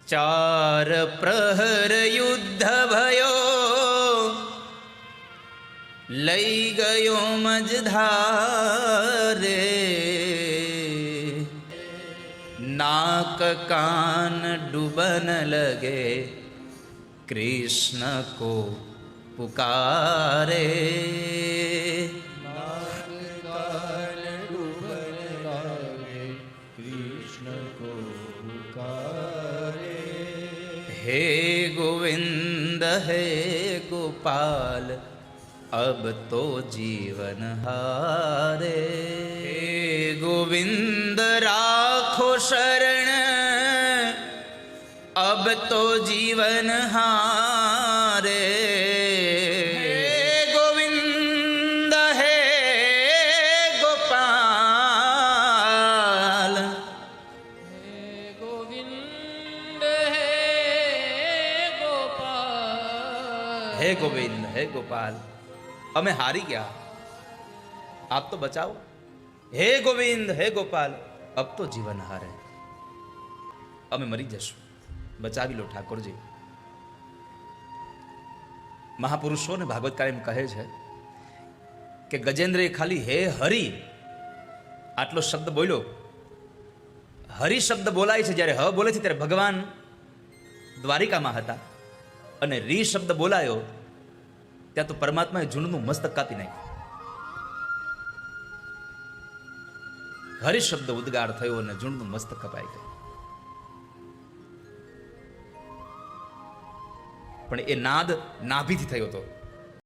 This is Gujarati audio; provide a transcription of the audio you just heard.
ચાર પ્રહર યુદ્ધ ભયો, લઈ ગયો મજધારે, नाक कान डूबन लगे, कृष्ण को पुकारे। नाक कान डूबन लगे, कृष्ण को पुकारे। हे गोविंद हे गोपाल, अब तो जीवन हारे। हे गोविंद राखो शरण, अब तो जीवन हारे। हे गोविंद हे गोपाल, हे गोविंद हे गोपाल। हे गोविंद हे गोपाल, हमें हारी गया, आप तो बचाओ। हे गोविंद हे गोपाल, अब तो जीवन हारे, અમે મરી જશું, બચાવી લો ઠાકોરજી. મહાપુરુષોને ભાગવતકાર એમ કહે છે કે ગજેન્દ્રએ ખાલી હે હરિ આટલો શબ્દ બોલ્યો. હરિ શબ્દ બોલાય છે જ્યારે હ બોલે છે ત્યારે ભગવાન દ્વારિકામાં હતા, અને રી શબ્દ બોલાયો ત્યાં તો પરમાત્માએ ઝુંડનું મસ્તક કાપી નાખ્યું. હરિ શબ્દ ઉદ્ગાર થયો અને ઝુંડનું મસ્તક કપાઈ ગયું. પણ એ નાદ નાભીથી થયો હતો.